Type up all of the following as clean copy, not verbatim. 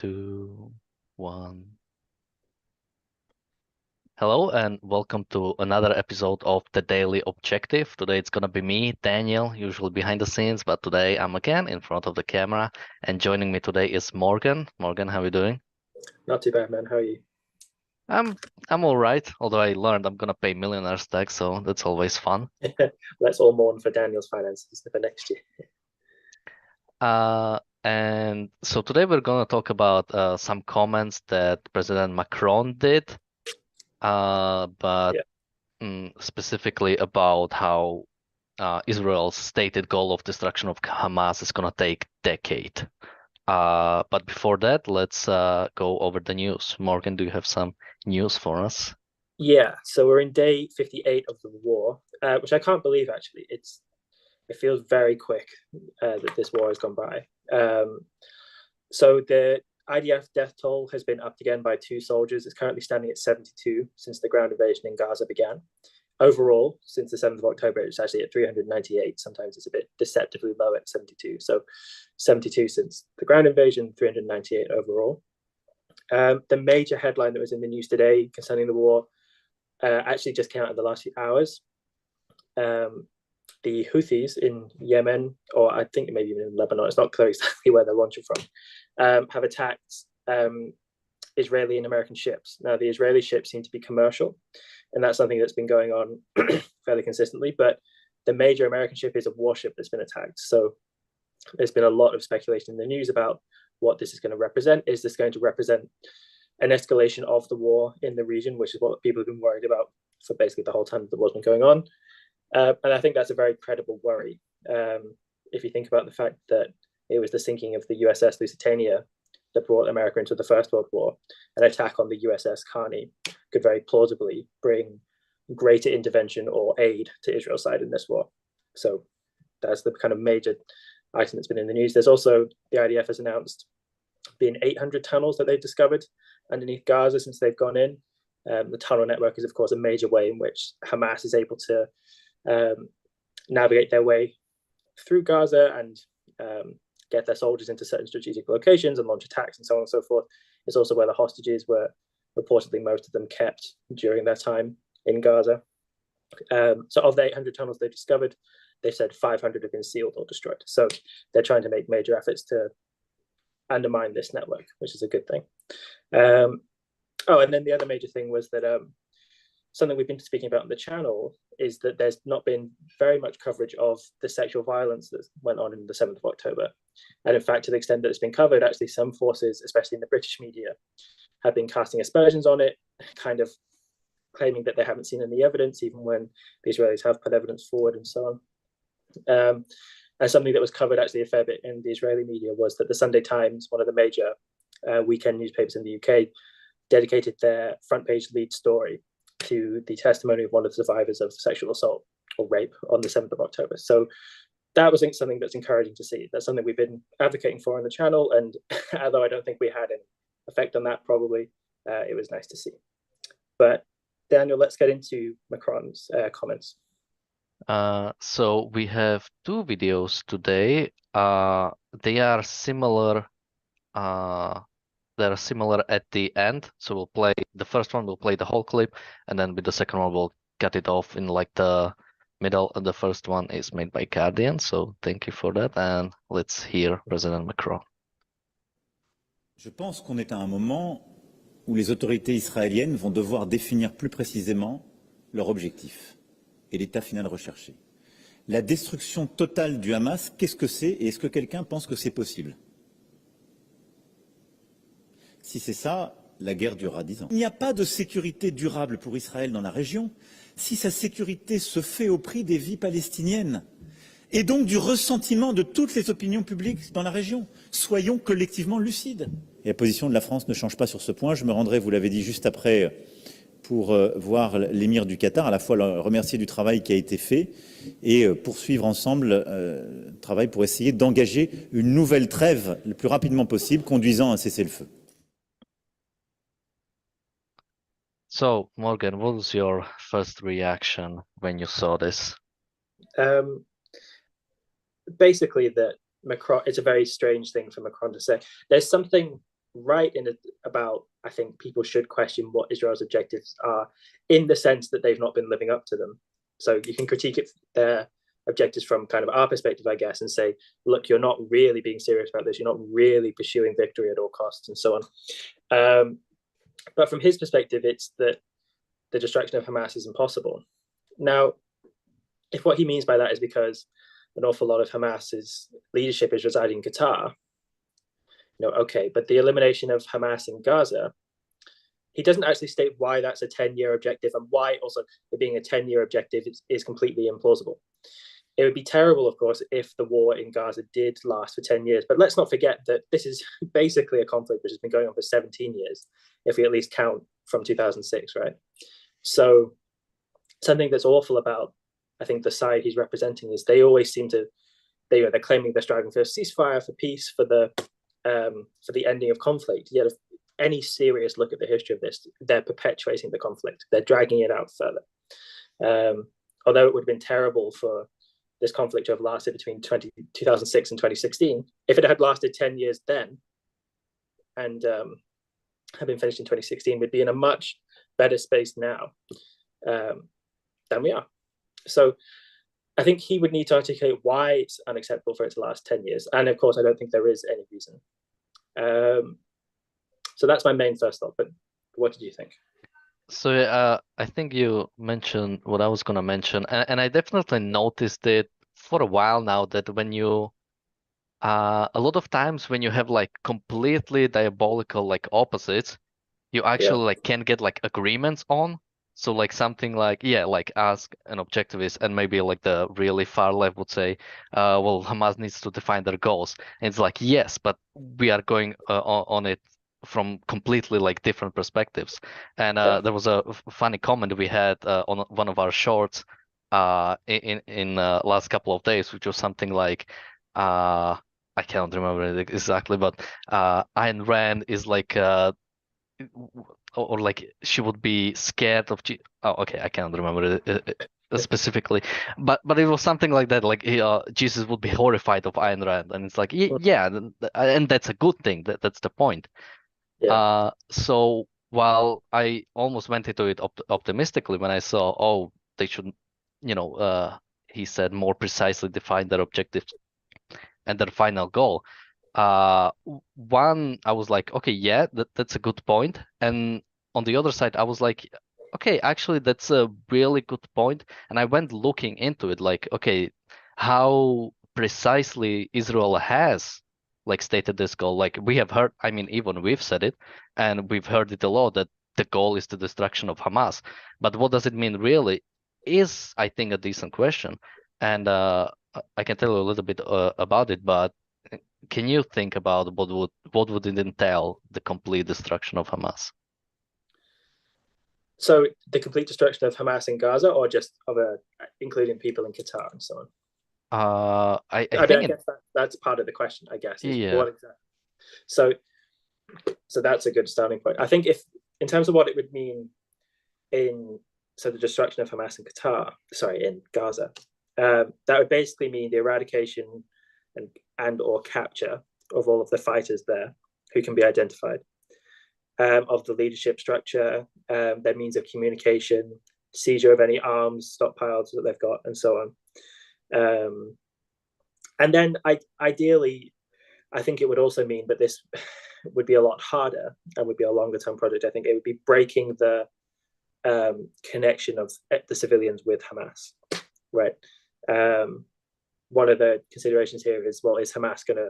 Two, one. Hello and welcome to another episode of The Daily Objective. Today it's gonna be me, Daniel, usually behind the scenes, but today I'm again in front of the camera. And joining me today is Morgan. Morgan, how are you doing? Not too bad, man. How are you? I'm all right, although I learned I'm gonna pay millionaire's tax, so that's always fun. Let's all mourn for Daniel's finances for next year. And so today we're gonna talk about some comments that President Macron did, but specifically about how Israel's stated goal of destruction of Hamas is gonna take decade. But before that, let's go over the news. Morgan, do you have some news for us? Yeah, so we're in day 58 of the war, which I can't believe actually. It feels very quick that this war has gone by. So the IDF death toll has been upped again by 2 soldiers. It's currently standing at 72 since the ground invasion in Gaza began. Overall, since the 7th of October, it's actually at 398. Sometimes it's a bit deceptively low at 72. So 72 since the ground invasion, 398 overall. The major headline that was in the news today concerning the war actually just came out in the last few hours. The Houthis in Yemen, or I think maybe even in Lebanon, it's not clear exactly where they're launching from, have attacked Israeli and American ships. Now, the Israeli ships seem to be commercial, and that's something that's been going on fairly consistently, but the major American ship is a warship that's been attacked. So there's been a lot of speculation in the news about what this is going to represent. Is this going to represent an escalation of the war in the region, which is what people have been worried about for basically the whole time that the war's been going on? And I think that's a very credible worry. If you think about the fact that it was the sinking of the USS Lusitania that brought America into the First World War, an attack on the USS Carney could very plausibly bring greater intervention or aid to Israel's side in this war. So that's the kind of major item that's been in the news. There's also, the IDF has announced being 800 tunnels that they've discovered underneath Gaza since they've gone in. The tunnel network is, of course, a major way in which Hamas is able to navigate their way through Gaza and get their soldiers into certain strategic locations and launch attacks and so on and so forth. It's also where the hostages were reportedly, most of them, kept during their time in Gaza. So of the 800 tunnels they've discovered, they've said 500 have been sealed or destroyed. So they're trying to make major efforts to undermine this network, which is a good thing. And then the other major thing was that something we've been speaking about on the channel is that there's not been very much coverage of the sexual violence that went on in the 7th of October. And in fact, to the extent that it's been covered, actually some forces, especially in the British media, have been casting aspersions on it, kind of claiming that they haven't seen any evidence, even when the Israelis have put evidence forward and so on. And something that was covered actually a fair bit in the Israeli media was that the Sunday Times, one of the major weekend newspapers in the UK, dedicated their front page lead story to the testimony of one of the survivors of sexual assault or rape on the 7th of October. So that was something that's encouraging to see. That's something we've been advocating for on the channel. And although I don't think we had any effect on that, probably, it was nice to see. But Daniel, let's get into Macron's comments. So we have 2 videos today. They are similar. They're similar at the end. So we'll play the first one. We'll play the whole clip, and then with the second one, we'll cut it off in like the middle. And the first one is made by Guardian. So thank you for that. And let's hear President Macron. Je pense qu'on est à un moment où les autorités israéliennes vont devoir définir plus précisément leur objectif et l'état final recherché. La destruction totale du Hamas, qu'est-ce que c'est et est-ce que quelqu'un pense que c'est possible? Si c'est ça, la guerre durera 10 ans. Il n'y a pas de sécurité durable pour Israël dans la région si sa sécurité se fait au prix des vies palestiniennes et donc du ressentiment de toutes les opinions publiques dans la région. Soyons collectivement lucides. Et la position de la France ne change pas sur ce point. Je me rendrai, vous l'avez dit, juste après pour voir l'émir du Qatar, à la fois le remercier du travail qui a été fait et poursuivre ensemble le travail pour essayer d'engager une nouvelle trêve le plus rapidement possible, conduisant à un cessez-le-feu. So, Morgan, what was your first reaction when you saw this? Basically, that Macron, it's a very strange thing for Macron to say. There's something right about, I think people should question what Israel's objectives are, in the sense that they've not been living up to them. So you can critique their objectives from kind of our perspective, I guess, and say, look, you're not really being serious about this. You're not really pursuing victory at all costs, and so on. But from his perspective, it's that the destruction of Hamas is impossible. Now, if what he means by that is because an awful lot of Hamas's leadership is residing in Qatar, okay, but the elimination of Hamas in Gaza, he doesn't actually state why that's a 10-year objective, and why also it being a 10-year objective is completely implausible. It would be terrible, of course, if the war in Gaza did last for 10 years. But let's not forget that this is basically a conflict which has been going on for 17 years, if we at least count from 2006, right? So something that's awful about, I think, the side he's representing is they always seem to, they're claiming they're striving for a ceasefire, for peace, for the ending of conflict. Yet if any serious look at the history of this, they're perpetuating the conflict. They're dragging it out further. Although it would have been terrible for this conflict to have lasted between 2006 and 2016, if it had lasted 10 years then and had been finished in 2016, we'd be in a much better space now than we are. So I think he would need to articulate why it's unacceptable for it to last 10 years. And of course, I don't think there is any reason. So that's my main first thought, but what did you think? So I think you mentioned what I was going to mention, and I definitely noticed it for a while now, that when you a lot of times when you have like completely diabolical like opposites, you actually like can get like agreements on. So like something like, yeah, like ask an objectivist, and maybe like the really far left would say, well, Hamas needs to define their goals. And it's like, yes, but we are going on it from completely like different perspectives. And there was a funny comment we had on one of our shorts in last couple of days, which was something like, I can't remember it exactly, but Ayn Rand is like or like she would be scared of okay, I can't remember it specifically, but it was something like that, like Jesus would be horrified of Ayn Rand, and it's like, yeah, and that's a good thing. That's the point. So while I almost went into it optimistically when I saw, oh, they should, he said, more precisely define their objectives and their final goal. One, I was like, okay, yeah, that's a good point. And on the other side, I was like, okay, actually, that's a really good point. And I went looking into it, like, okay, how precisely Israel has like stated this goal. Like we have heard, I mean, even we've said it, and we've heard it a lot, that the goal is the destruction of Hamas. But what does it mean really is, I think, a decent question. And I can tell you a little bit about it, but can you think about what would it entail, the complete destruction of Hamas? So the complete destruction of Hamas in Gaza, or just of including people in Qatar and so on? I guess that's part of the question, I guess. Yeah. What exactly? So that's a good starting point. I think if, in terms of what it would mean the destruction of Hamas in Gaza, that would basically mean the eradication and or capture of all of the fighters there who can be identified, of the leadership structure, their means of communication, seizure of any arms, stockpiles that they've got, and so on. And then ideally, I think it would also mean, but this would be a lot harder and would be a longer term project. I think it would be breaking the connection of the civilians with Hamas, right? One of the considerations here is, well, is Hamas going to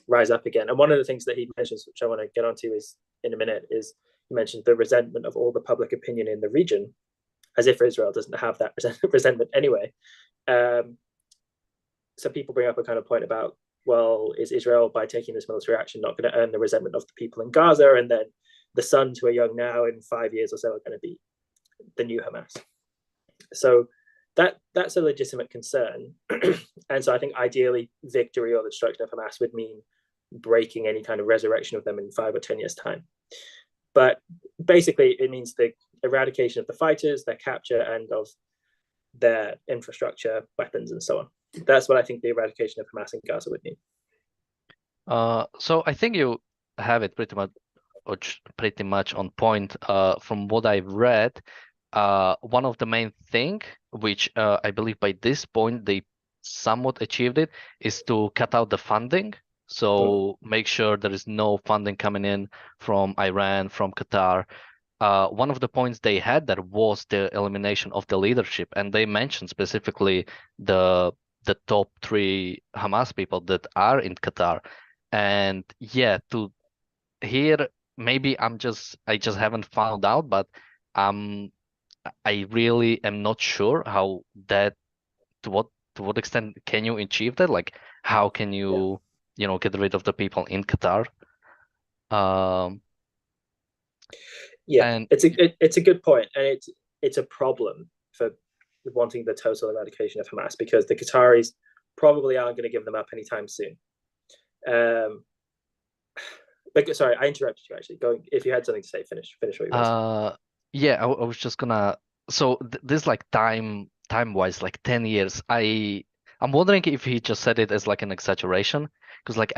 rise up again? And one of the things that he mentions, which I want to get onto in a minute, is he mentioned the resentment of all the public opinion in the region, as if Israel doesn't have that resentment anyway. So people bring up a kind of point about, well, is Israel, by taking this military action, not going to earn the resentment of the people in Gaza? And then the sons who are young now, in 5 years or so, are going to be the new Hamas. So that's a legitimate concern. And so I think ideally victory or the destruction of Hamas would mean breaking any kind of resurrection of them in 5 or 10 years' time. But basically it means the eradication of the fighters, their capture, and of their infrastructure, weapons, and so on. That's what I think the eradication of Hamas in Gaza would mean. So I think you have it pretty much on point. From what I've read, one of the main thing, which I believe by this point they somewhat achieved it, is to cut out the funding. So make sure there is no funding coming in from Iran, from Qatar. One of the points they had there was the elimination of the leadership, and they mentioned specifically the top three Hamas people that are in Qatar. And yeah, to here maybe I just haven't found out, but I really am not sure how that to what extent can you achieve that? Like how can you get rid of the people in Qatar? Yeah, And it's a good point, and it's a problem for wanting the total eradication of Hamas because the Qataris probably aren't going to give them up anytime soon. But sorry, I interrupted you. Actually, if you had something to say, finish what you were saying. Yeah, I was just gonna. So this like time wise, like 10 years. I'm wondering if he just said it as like an exaggeration, because like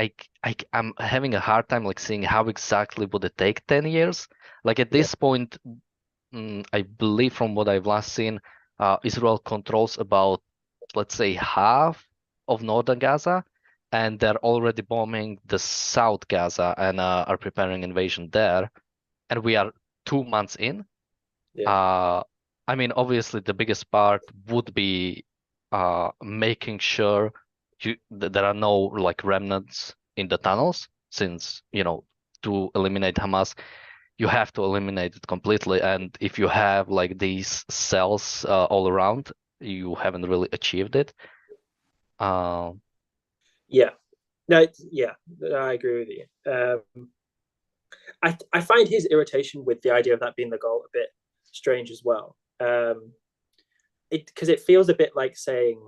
I'm having a hard time like seeing how exactly would it take 10 years. Like at this point, I believe from what I've last seen, Israel controls about, let's say, half of northern Gaza, and they're already bombing the South Gaza and are preparing invasion there. And we are 2 months in. I mean, obviously, the biggest part would be making sure there are no like remnants in the tunnels, since to eliminate Hamas, you have to eliminate it completely. And if you have like these cells all around, you haven't really achieved it. Yeah, I agree with you. I find his irritation with the idea of that being the goal a bit strange as well. Because it feels a bit like saying,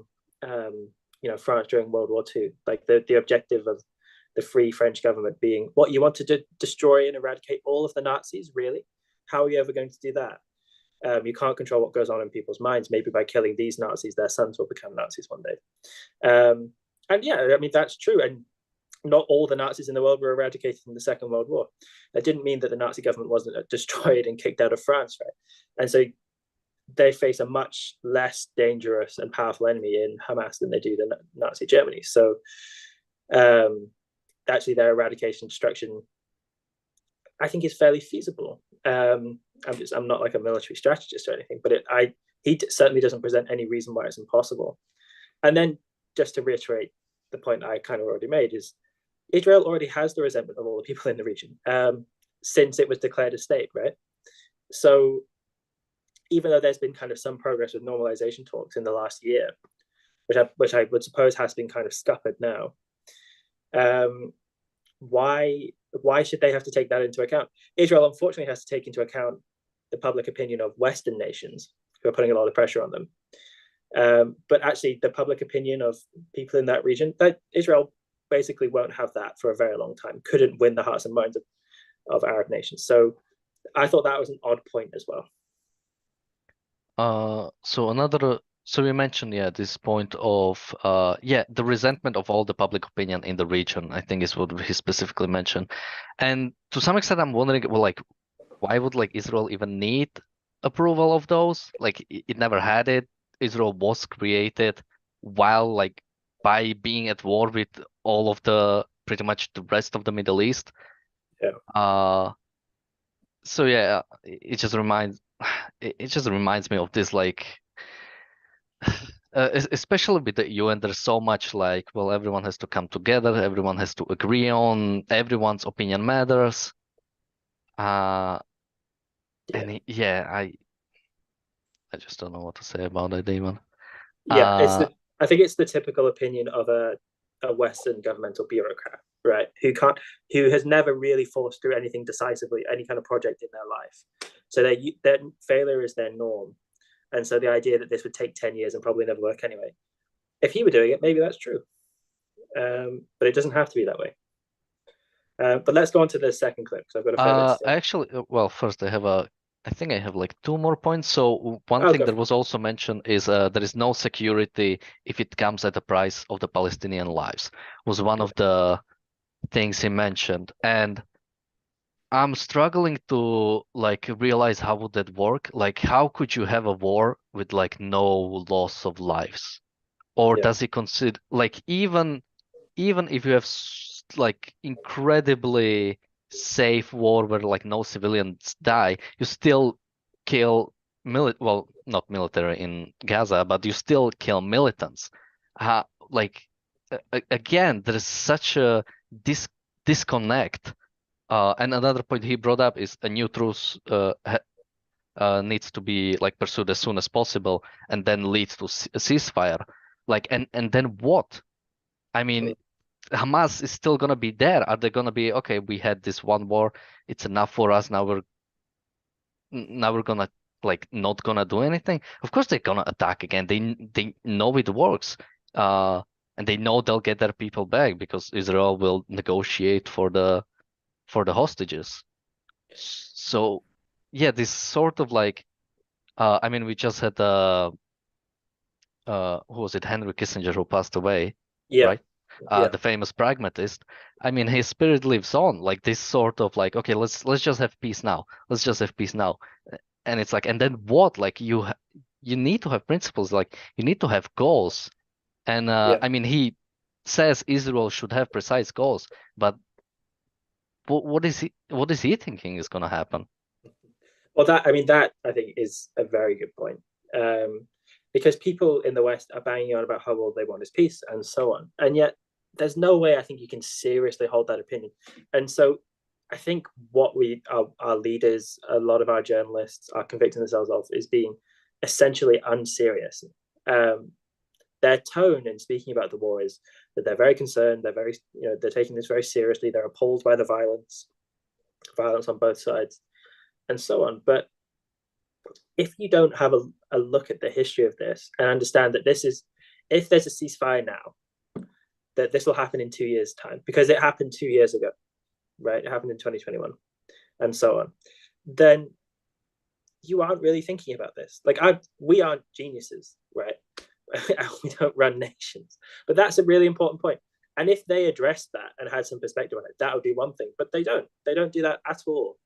France during World War II, like the objective of the Free French government being, what, you want to destroy and eradicate all of the Nazis? Really? How are you ever going to do that? You can't control what goes on in people's minds. Maybe by killing these Nazis, their sons will become Nazis one day. And yeah, I mean, that's true. And not all the Nazis in the world were eradicated in the Second World War. That didn't mean that the Nazi government wasn't destroyed and kicked out of France, right? And so they face a much less dangerous and powerful enemy in Hamas than they do the Nazi Germany. So actually their eradication destruction, I think, is fairly feasible. I'm not like a military strategist or anything, but he certainly doesn't present any reason why it's impossible. And then just to reiterate the point I kind of already made is Israel already has the resentment of all the people in the region since it was declared a state, right? So even though there's been kind of some progress with normalization talks in the last year, which I would suppose has been kind of scuppered now, why should they have to take that into account? Israel unfortunately has to take into account the public opinion of Western nations who are putting a lot of pressure on them. But actually the public opinion of people in that region, that Israel basically won't have that for a very long time, couldn't win the hearts and minds of Arab nations. So I thought that was an odd point as well. So we mentioned, this point of the resentment of all the public opinion in the region, I think is what he specifically mentioned. And to some extent, I'm wondering, well, like, why would like Israel even need approval of those? Like, it never had it. Israel was created while like by being at war with all of pretty much the rest of the Middle East. So yeah, it just reminds me of this, like especially with the UN, there's so much like, well, everyone has to come together, everyone has to agree on, everyone's opinion matters. And I just don't know what to say about it even. Yeah, I think it's the typical opinion of a Western governmental bureaucrat, right? Who has never really forced through anything decisively, any kind of project in their life. So their failure is their norm. And so the idea that this would take 10 years and probably never work anyway, if he were doing it, maybe that's true. But it doesn't have to be that way. But let's go on to the second clip because I've got a fair bit to say. Actually, well, first I think I have like 2 more points. So one thing that was also mentioned is there is no security if it comes at the price of the Palestinian lives, was one of the things he mentioned. And I'm struggling to like realize how would that work? Like, how could you have a war with like no loss of lives? Or Yeah. does it consider like even if you have like incredibly safe war where like no civilians die, you still kill well, not military in Gaza, but you still kill militants. Like again, there is such a disconnect. And another point he brought up is a new truce needs to be like pursued as soon as possible, and then leads to a ceasefire. Like, and then what? I mean, Hamas is still gonna be there. Are they gonna be okay? We had this one war; it's enough for us. Now we're gonna like not gonna do anything. Of course, they're gonna attack again. They know it works, and they know they'll get their people back because Israel will negotiate for the hostages. So, yeah, this sort of like, I mean, we just had who was it? Henry Kissinger, who passed away, Yeah. right? The famous pragmatist. I mean, his spirit lives on. Like this sort of like, okay, let's just have peace now. Let's just have peace now. And it's like, and then what? Like you need to have principles. Like you need to have goals. And Yeah. I mean, he says Israel should have precise goals, but what is he thinking is going to happen? Well, that I think is a very good point, because people in the West are banging on about how all they want is peace and so on, and yet there's no way I think you can seriously hold that opinion. And so I think what our leaders, a lot of our journalists are convicting themselves of is being essentially unserious. Their tone in speaking about the war is that they're very concerned, they're very, they're taking this very seriously, they're appalled by the violence on both sides, and so on. But if you don't have a look at the history of this and understand that if there's a ceasefire now, that this will happen in 2 years' time, because it happened 2 years ago, right? It happened in 2021, and so on, then you aren't really thinking about this. Like we aren't geniuses, right? We don't run nations, but that's a really important point. And if they addressed that and had some perspective on it, that would be one thing. But they don't. They don't do that at all.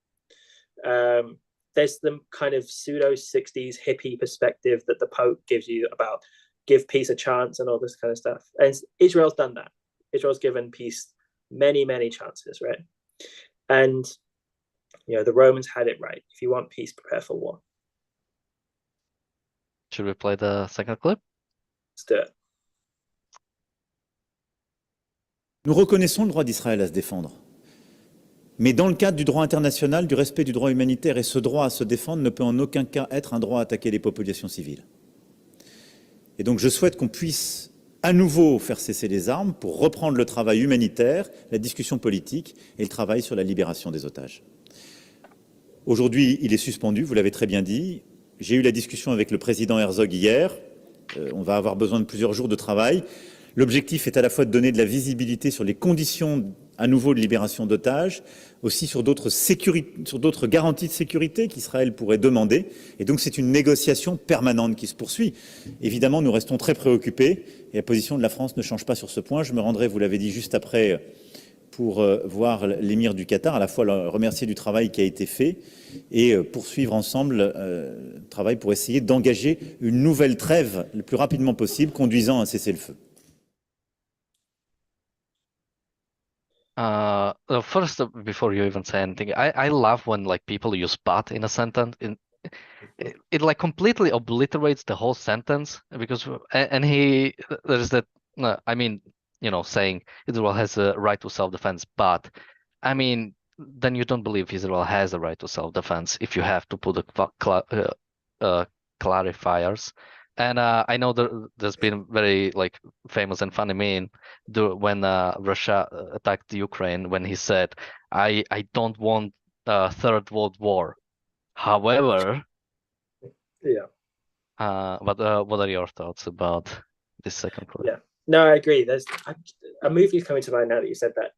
There's the kind of pseudo 60s hippie perspective that the Pope gives you about give peace a chance and all this kind of stuff. And Israel's done that. Israel's given peace many, many chances, right? And the Romans had it right. If you want peace, prepare for war. Should we play the second clip? Let's do it. Nous reconnaissons le droit d'Israël à se défendre. Mais dans le cadre du droit international, du respect du droit humanitaire, et ce droit à se défendre ne peut en aucun cas être un droit à attaquer les populations civiles. Et donc je souhaite qu'on puisse à nouveau faire cesser les armes pour reprendre le travail humanitaire, la discussion politique et le travail sur la libération des otages. Aujourd'hui, il est suspendu, vous l'avez très bien dit. J'ai eu la discussion avec le président Herzog hier. On va avoir besoin de plusieurs jours de travail. L'objectif est à la fois de donner de la visibilité sur les conditions à nouveau de libération d'otages, aussi sur d'autres garanties de sécurité qu'Israël pourrait demander. Et donc c'est une négociation permanente qui se poursuit. Évidemment, nous restons très préoccupés et la position de la France ne change pas sur ce point. Je me rendrai, vous l'avez dit, juste après pour voir l'émir du Qatar, à la fois le remercier du travail qui a été fait et poursuivre ensemble le travail pour essayer d'engager une nouvelle trêve le plus rapidement possible, conduisant à un cessez-le-feu. First, before you even say anything, I love when like people use but in a sentence. It like completely obliterates the whole sentence because and there's that I mean, saying Israel has a right to self-defense, but I mean, then you don't believe Israel has a right to self-defense if you have to put clarifiers. And I know there's been very like famous and funny meme when Russia attacked Ukraine when he said, "I don't want a third world war." However, yeah. But what are your thoughts about this second clip? Yeah, no, I agree. There's a movie coming to mind now that you said that.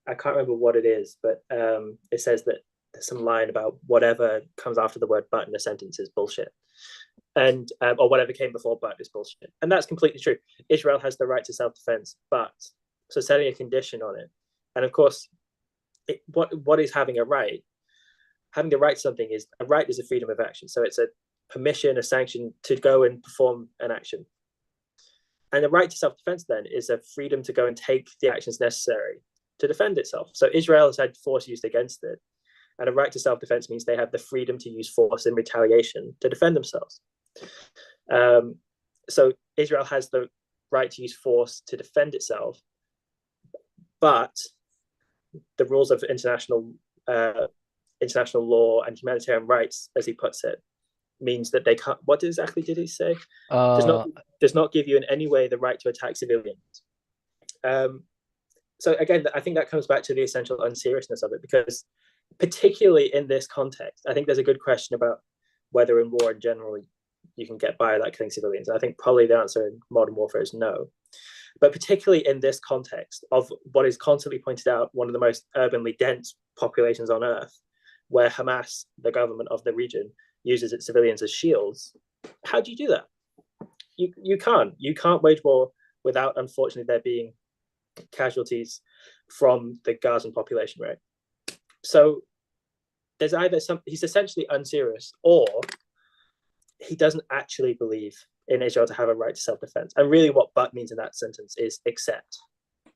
I can't remember what it is, but it says that there's some line about whatever comes after the word "but" in a sentence is bullshit. And or whatever came before "but" is bullshit, and that's completely true. Israel has the right to self-defense, but so setting a condition on it, and of course, what is having a right having the right to something is a right is a freedom of action. So it's a permission, a sanction to go and perform an action. And the right to self-defense then is a freedom to go and take the actions necessary to defend itself. So Israel has had force used against it. And a right to self-defense means they have the freedom to use force in retaliation to defend themselves. So Israel has the right to use force to defend itself, but the rules of international law and humanitarian rights, as he puts it, means that they can't. What exactly did he say? Does not give you in any way the right to attack civilians. So again, I think that comes back to the essential unseriousness of it, because particularly in this context, I think there's a good question about whether in war in general you can get by without killing civilians. I think probably the answer in modern warfare is no. But particularly in this context of what is constantly pointed out, one of the most urbanly dense populations on earth, where Hamas, the government of the region, uses its civilians as shields. How do you do that? You can't wage war without, unfortunately, there being casualties from the Gazan population, right? So there's either he's essentially unserious, or he doesn't actually believe in Israel to have a right to self-defense. And really what but means in that sentence is except.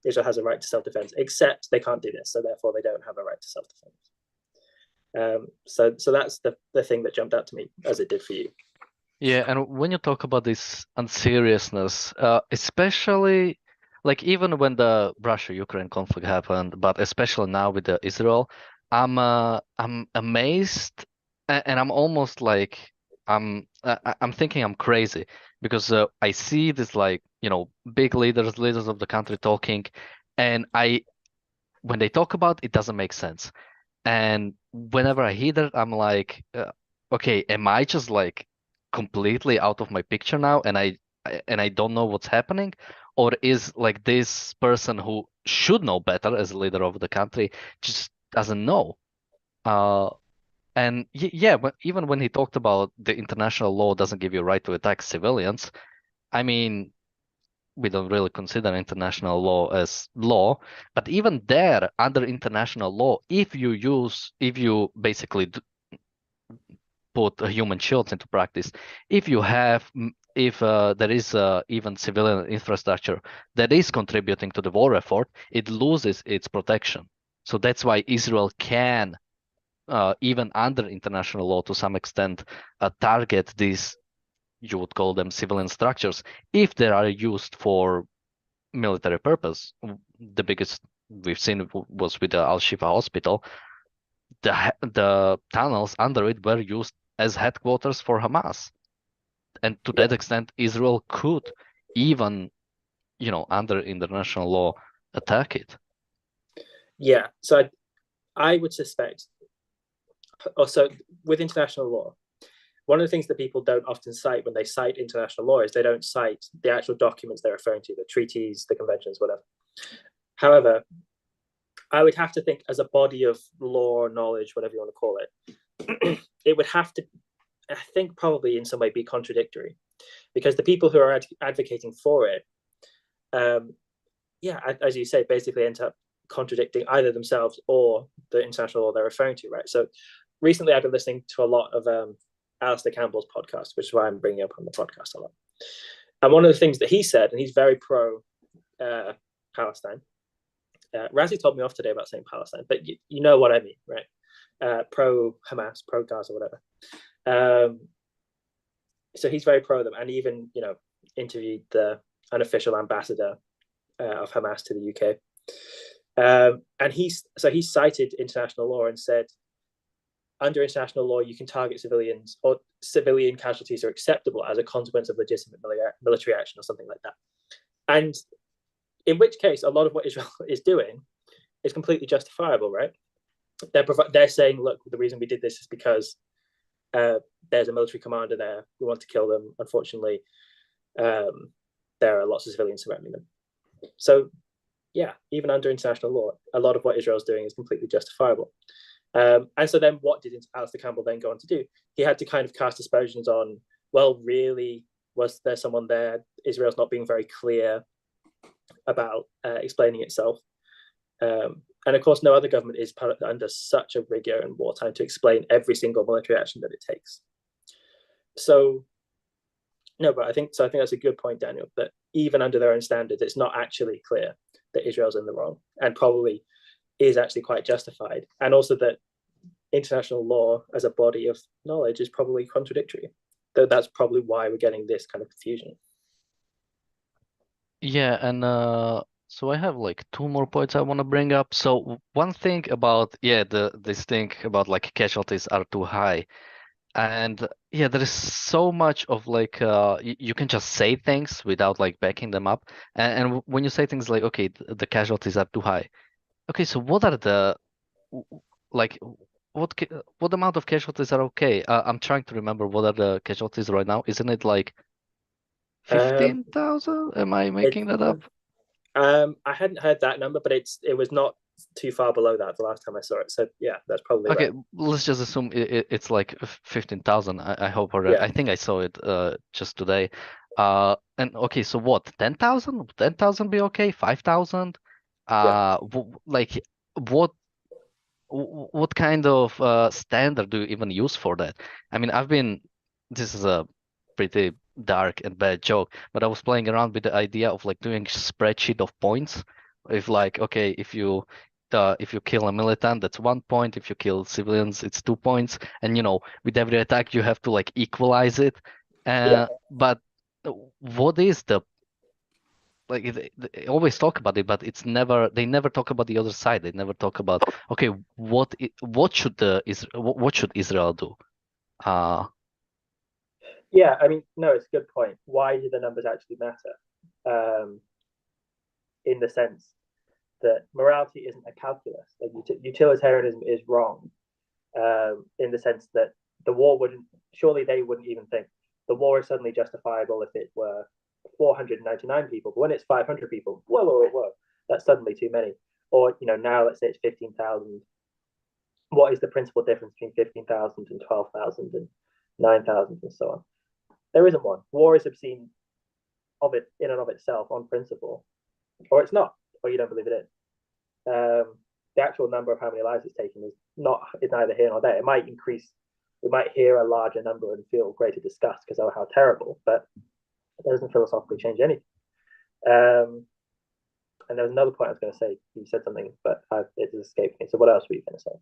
Israel has a right to self-defense, except they can't do this, so therefore they don't have a right to self-defense. So that's the thing that jumped out to me, as it did for you. Yeah, and when you talk about this unseriousness, especially like even when the Russia-Ukraine conflict happened, but especially now with the Israel, I'm amazed, and I'm almost like I'm thinking I'm crazy, because I see this, like, big leaders of the country talking, and when they talk about it, doesn't make sense. And whenever I hear that, I'm like, okay, am I just like completely out of my picture now, and I don't know what's happening? Or is like this person who should know better as a leader of the country just doesn't know? And yeah, but even when he talked about the international law doesn't give you a right to attack civilians, I mean, we don't really consider international law as law, but even there, under international law, if you basically put human shields into practice, if there is even civilian infrastructure that is contributing to the war effort, it loses its protection. So that's why Israel can, even under international law to some extent, target these, you would call them civilian structures, if they are used for military purpose. The biggest we've seen was with the Al-Shifa hospital. The tunnels under it were used as headquarters for Hamas, and to that extent, Israel could even, under international law, attack it. Yeah, so I would suspect. Also, with international law, one of the things that people don't often cite when they cite international law is they don't cite the actual documents they're referring to, the treaties, the conventions, whatever. However, I would have to think, as a body of law, knowledge, whatever you want to call it, it would have to, I think, probably in some way be contradictory, because the people who are advocating for it, as you say, basically end up contradicting either themselves or the international law they're referring to, right? So recently I've been listening to a lot of Alistair Campbell's podcast, which is why I'm bringing up on the podcast a lot. And one of the things that he said, and he's very pro Palestine. Razzie told me off today about saying Palestine, but you know what I mean, right? Pro Hamas, pro Gaza, whatever. So he's very pro them, and even interviewed the unofficial ambassador of Hamas to the UK. And he cited international law and said, under international law, you can target civilians, or civilian casualties are acceptable as a consequence of legitimate military action or something like that. And in which case, a lot of what Israel is doing is completely justifiable, right? They're saying, look, the reason we did this is because there's a military commander there. We want to kill them. Unfortunately, there are lots of civilians surrounding them. So, yeah, even under international law, a lot of what Israel's doing is completely justifiable. And so then what did Alistair Campbell then go on to do? He had to kind of cast aspersions on, well, really, was there someone there? Israel's not being very clear about explaining itself. And of course, no other government is under such a rigor in wartime to explain every single military action that it takes. So, no, but I think that's a good point, Daniel, that even under their own standards, it's not actually clear that Israel's in the wrong, and probably is actually quite justified. And also that international law as a body of knowledge is probably contradictory. That's probably why we're getting this kind of confusion. Yeah, and so I have like two more points I want to bring up. So one thing about this thing about like casualties are too high. And yeah, there is so much of like you can just say things without like backing them up. And when you say things like, okay, the casualties are too high. Okay, so what are the like what amount of casualties are okay? I'm trying to remember what are the casualties right now. Isn't it like 15,000? Am I making that up? I hadn't heard that number, but it was not too far below that the last time I saw it. So yeah, that's probably Okay, right. let's just assume it's like 15,000. I hope, or Yeah. I think I saw it just today. And okay, so what? 10,000? 10,000 be okay? 5,000? Like what what kind of standard do you even use for that? I mean, this is a pretty dark and bad joke, but I was playing around with the idea of like doing spreadsheet of points. If like, okay, if you kill a militant, that's 1 point. If you kill civilians, it's 2 points. And with every attack, you have to like equalize it. But what is the like they always talk about it, but they never talk about the other side. They never talk about, okay, what should Israel do? Yeah, I mean, no, it's a good point. Why do the numbers actually matter? In the sense that morality isn't a calculus. Like utilitarianism is wrong. In the sense that the war surely they wouldn't even think the war is suddenly justifiable if it were 499 people, but when it's 500 people, whoa, that's suddenly too many. Or now let's say it's 15,000. What is the principal difference between 15,000 and 12,000 and 9,000 and so on? There isn't one. War is obscene of it in and of itself on principle, or it's not, or you don't believe it is. The actual number of how many lives it's taken is neither here nor there. It might increase. We might hear a larger number and feel greater disgust because of how terrible, but it doesn't philosophically change anything. And there was another point I was going to say. You said something, but it just escaped me. So what else were you going to say?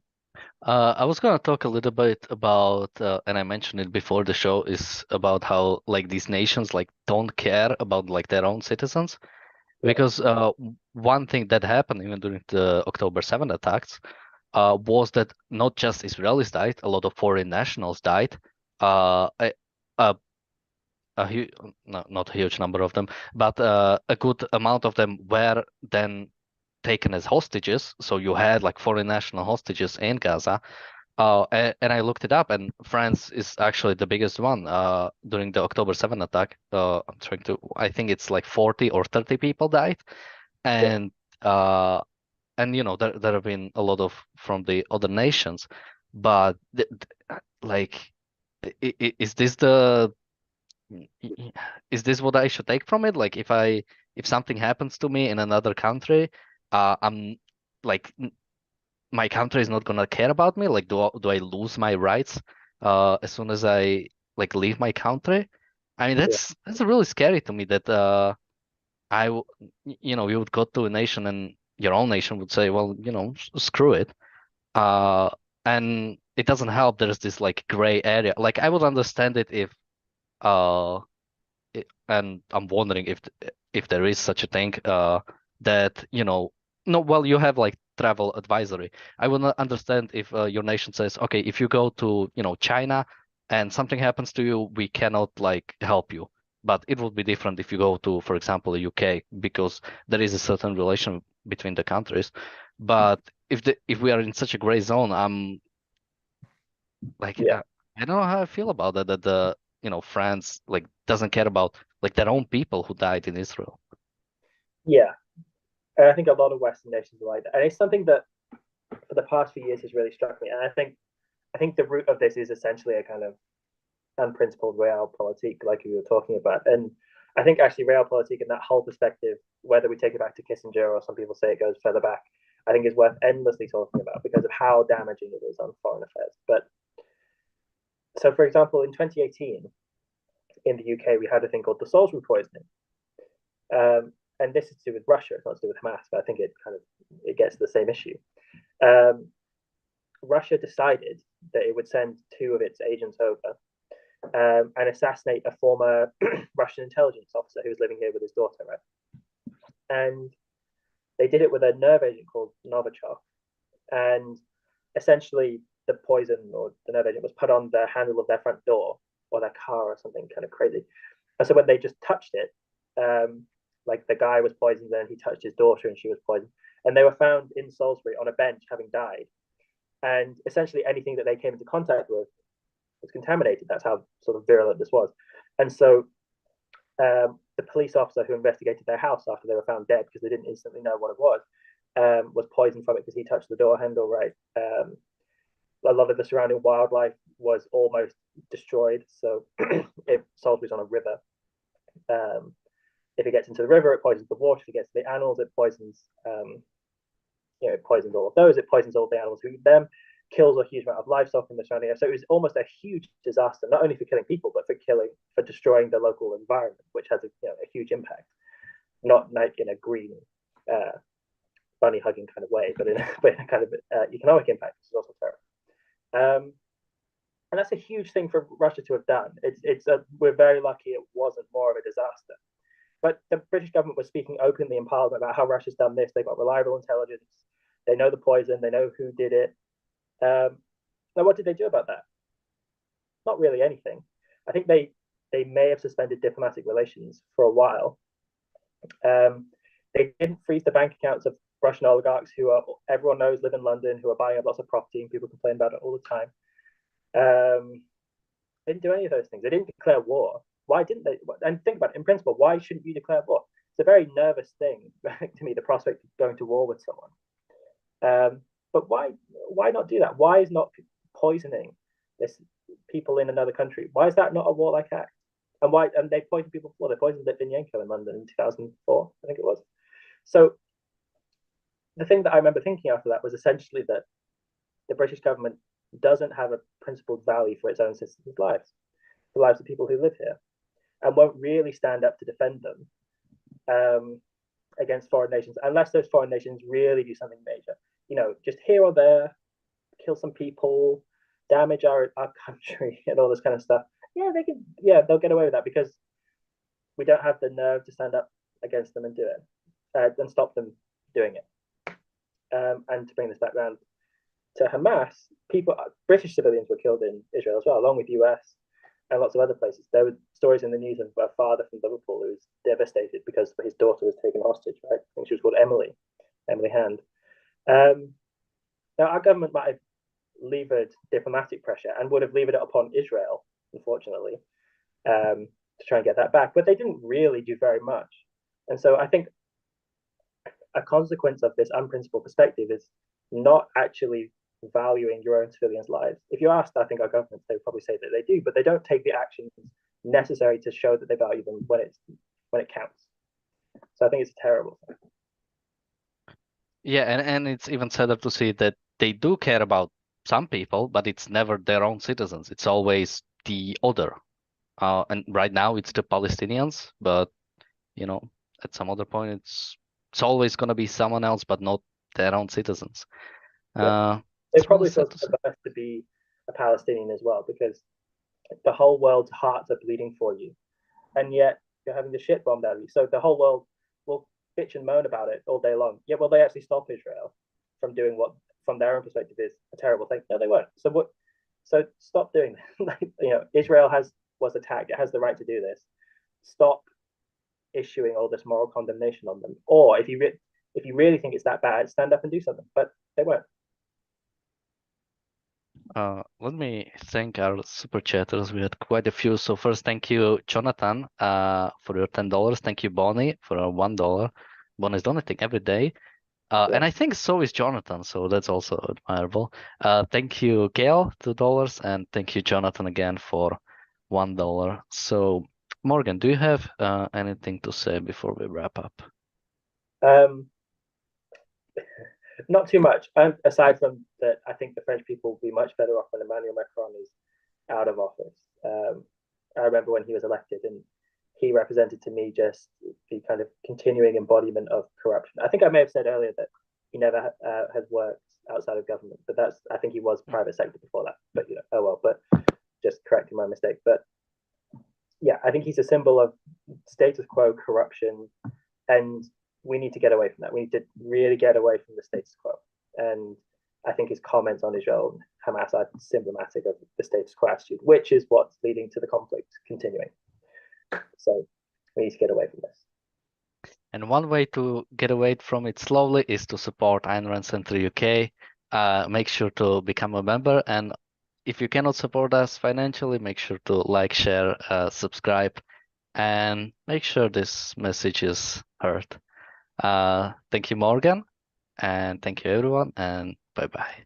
I was gonna talk a little bit about, and I mentioned it before the show, is about how like these nations like don't care about like their own citizens. Because one thing that happened even during the October 7 attacks was that not just Israelis died, a lot of foreign nationals died. A, a, no, not a huge number of them, but a good amount of them were then taken as hostages. So you had like foreign national hostages in Gaza. And I looked it up, and France is actually the biggest one during the October 7 attack. I think it's like 40 or 30 people died. And there have been a lot of from the other nations. But like, is this what I should take from it? Like, if something happens to me in another country, I'm like my country is not gonna care about me? Like, do I lose my rights as soon as I like leave my country? I mean, that's really scary to me that you would go to a nation and your own nation would say, well, screw it. And it doesn't help. There's this like gray area. Like I would understand it if uh and I'm wondering if there is such a thing that no, well, you have like travel advisory. I will not understand if your nation says, okay, if you go to China and something happens to you, we cannot like help you. But it would be different if you go to, for example, the UK, because there is a certain relation between the countries. But if we are in such a gray zone, I'm like I don't know how I feel about that. That the France like doesn't care about like their own people who died in Israel. Yeah, and I think a lot of Western nations are like that, and it's something that for the past few years has really struck me. And I think the root of this is essentially a kind of unprincipled realpolitik, like we were talking about. And I think actually realpolitik and that whole perspective, whether we take it back to Kissinger or some people say it goes further back, I think is worth endlessly talking about because of how damaging it is on foreign affairs. But so, for example, in 2018, in the UK, we had a thing called the Salisbury poisoning. And this is to do with Russia, it's not to do with Hamas, but I think it gets to the same issue. Russia decided that it would send 2 of its agents over and assassinate a former Russian intelligence officer who was living here with his daughter, right? And they did it with a nerve agent called Novichok. And essentially, the poison or the nerve agent was put on the handle of their front door or their car or something kind of crazy. And so when they just touched it, like the guy was poisoned, then he touched his daughter and she was poisoned. And they were found in Salisbury on a bench having died. And essentially anything that they came into contact with was contaminated. That's how sort of virulent this was. And so the police officer who investigated their house after they were found dead, because they didn't instantly know what it was poisoned from it because he touched the door handle, right? A lot of the surrounding wildlife was almost destroyed. So if Salisbury's on a river, if it gets into the river, it poisons the water. If it gets to the animals, it poisons, it poisons all of those. It poisons all the animals who eat them, kills a huge amount of livestock in the surrounding area. So it was almost a huge disaster, not only for killing people, but for destroying the local environment, which has a huge impact. Not like in a green, bunny hugging kind of way, but in a kind of economic impact, which is also terrible. And that's a huge thing for Russia to have done. We're very lucky it wasn't more of a disaster. But the British government was speaking openly in Parliament about how Russia's done this. They've got reliable intelligence. They know the poison. They know who did it. Now, what did they do about that? Not really anything. I think they may have suspended diplomatic relations for a while. They didn't freeze the bank accounts of Russian oligarchs who everyone knows live in London, who are buying up lots of property, and people complain about it all the time. They didn't do any of those things. They didn't declare war. Why didn't they? And think about it, in principle, why shouldn't you declare war? It's a very nervous thing to me, the prospect of going to war with someone. But why not do that? Why is not poisoning this people in another country? Why is that not a warlike act? And they poisoned people before. They poisoned Litvinenko in London in 2004, I think it was. So the thing that I remember thinking after that was essentially that the British government doesn't have a principled value for its own citizens' lives, the lives of people who live here, and won't really stand up to defend them against foreign nations, unless those foreign nations really do something major. Just here or there, kill some people, damage our country, and all this kind of stuff. They'll get away with that because we don't have the nerve to stand up against them and do it, and stop them doing it. And to bring this back round to Hamas, British civilians were killed in Israel as well, along with US and lots of other places. There were stories in the news of a father from Liverpool who was devastated because his daughter was taken hostage, right? I think she was called Emily Hand. Now, our government might have levered diplomatic pressure and would have levered it upon Israel, unfortunately, to try and get that back, but they didn't really do very much. And so I think a consequence of this unprincipled perspective is not actually valuing your own civilians' lives. If you asked, I think, our governments, they would probably say that they do, but they don't take the actions necessary to show that they value them when it counts. So I think it's a terrible thing. Yeah, and it's even sadder to see that they do care about some people, but it's never their own citizens. It's always the other. And right now it's the Palestinians, but at some other point it's always going to be someone else, but not their own citizens. It probably feels best to be a Palestinian as well, because the whole world's hearts are bleeding for you, and yet you're having the shit bombed out of you. So the whole world will bitch and moan about it all day long. Yeah, will they actually stop Israel from doing what, from their own perspective, is a terrible thing? No, they won't. So stop doing that. Israel was attacked. It has the right to do this. Stop issuing all this moral condemnation on them. Or if you really think it's that bad, stand up and do something. But they won't. Let me thank our super chatters. We had quite a few. So first, thank you, Jonathan, for your $10. Thank you, Bonnie, for our $1. Bonnie's donating every day. And I think so is Jonathan, so that's also admirable. Thank you, Gail, $2, and thank you, Jonathan, again for $1. So, Morgan, do you have anything to say before we wrap up? Not too much. Aside from that, I think the French people will be much better off when Emmanuel Macron is out of office. I remember when he was elected, and he represented to me just the kind of continuing embodiment of corruption. I think I may have said earlier that he never has worked outside of government, but I think he was private sector before that. But oh well. But just correcting my mistake. But yeah, I think he's a symbol of status quo corruption, and we need to get away from that. We need to really get away from the status quo. And I think his comments on Israel and Hamas are symptomatic of the status quo attitude, which is what's leading to the conflict continuing. So we need to get away from this. And one way to get away from it slowly is to support Ayn Rand Center UK. Make sure to become a member. And if you cannot support us financially, make sure to like, share, subscribe, and make sure this message is heard. Thank you, Morgan, and thank you, everyone, and bye-bye.